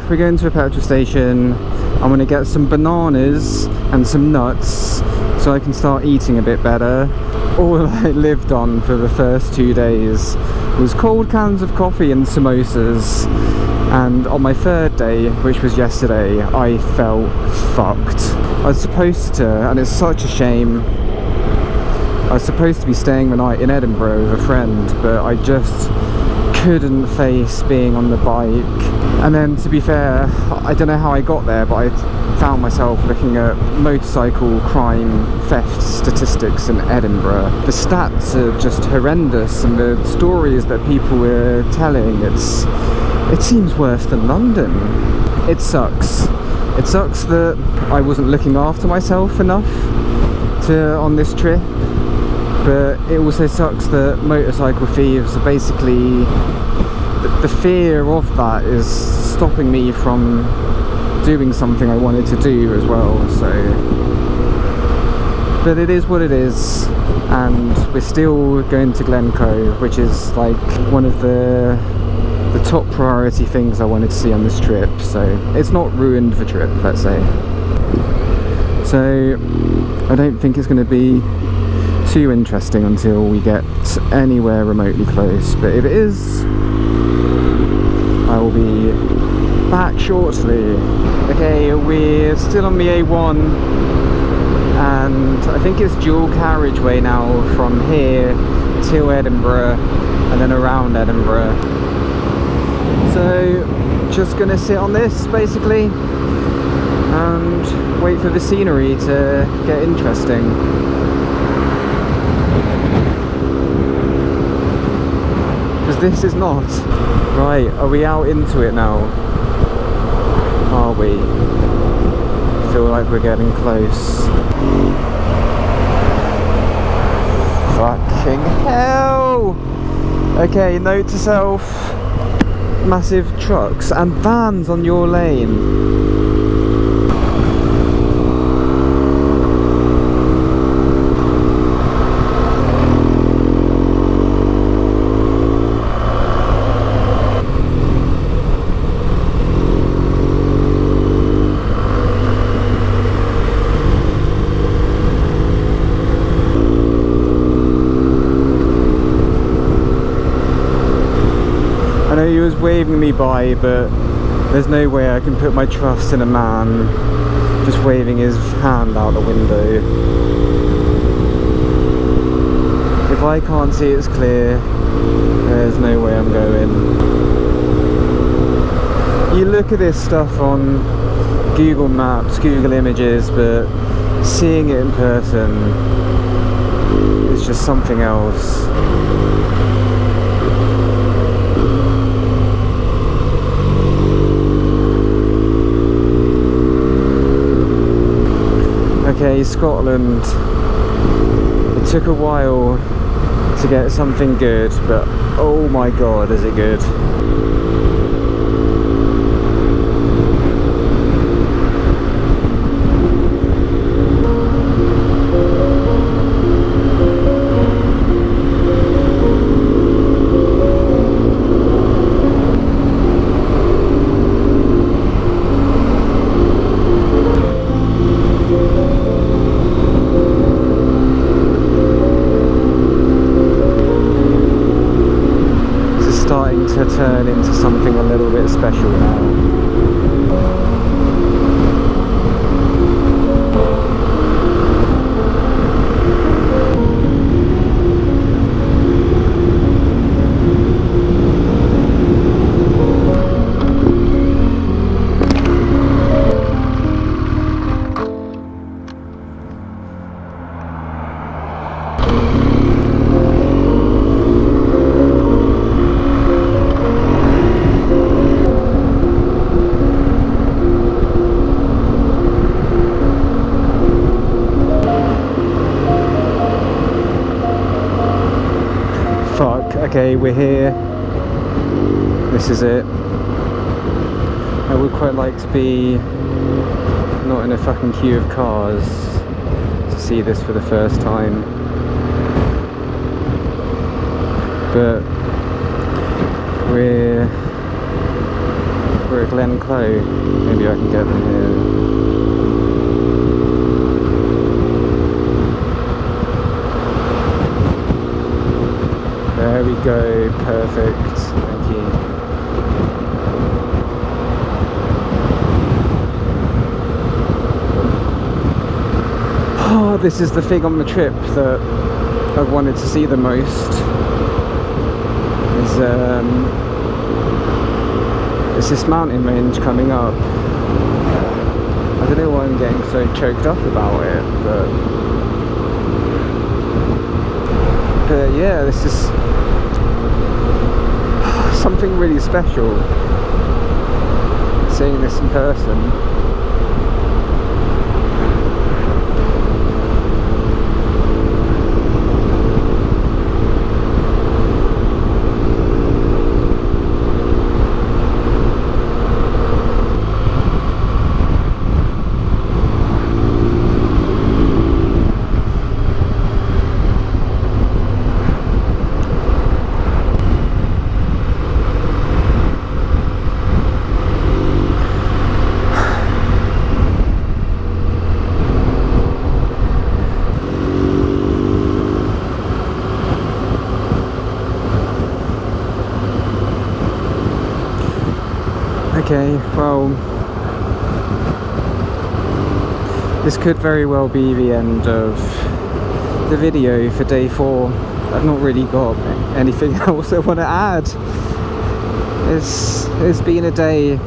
we're going to a petrol station. I'm going to get some bananas and some nuts so I can start eating a bit better. All I lived on for the first 2 days was cold cans of coffee and samosas. And on my third day, which was yesterday, I felt fucked. I was supposed to, and it's such a shame, I was supposed to be staying the night in Edinburgh with a friend, but I just couldn't face being on the bike. And then, to be fair, I don't know how I got there, but I found myself looking at motorcycle crime theft statistics in Edinburgh. The stats are just horrendous, and the stories that people were telling, it seems worse than London. It sucks. It sucks that I wasn't looking after myself enough on this trip, but it also sucks that motorcycle thieves are basically, the fear of that is stopping me from doing something I wanted to do as well. So, but it is what it is, and we're still going to Glencoe, which is like one of the top priority things I wanted to see on this trip, so it's not ruined the trip, let's say. So I don't think it's going to be too interesting until we get anywhere remotely close, but if it is, I will be back shortly. Okay, we're still on the A1, and I think it's dual carriageway now from here till Edinburgh and then around Edinburgh. So just gonna sit on this basically and wait for the scenery to get interesting. Because this is not. Right, are we out into it now? Are we? I feel like we're getting close. Fucking hell! Okay, note to self. Massive trucks and vans on your lane. He was waving me by, but there's no way I can put my trust in a man just waving his hand out the window. If I can't see it's clear, there's no way I'm going. You look at this stuff on Google Maps, Google Images, but seeing it in person is just something else. Okay, Scotland. It took a while to get something good, but oh my god, is it good. To turn into something a little bit special now. Okay, we're here. This is it. I would quite like to be not in a fucking queue of cars to see this for the first time. But we're Edinburgh Glencoe. Maybe I can get them here. There we go, perfect, thank you. Oh, this is the thing on the trip that I've wanted to see the most. Is this mountain range coming up. I don't know why I'm getting so choked up about it, but yeah, this is something really special, seeing this in person. Okay, well, this could very well be the end of the video for day 4. I've not really got anything else I want to add. It's been a day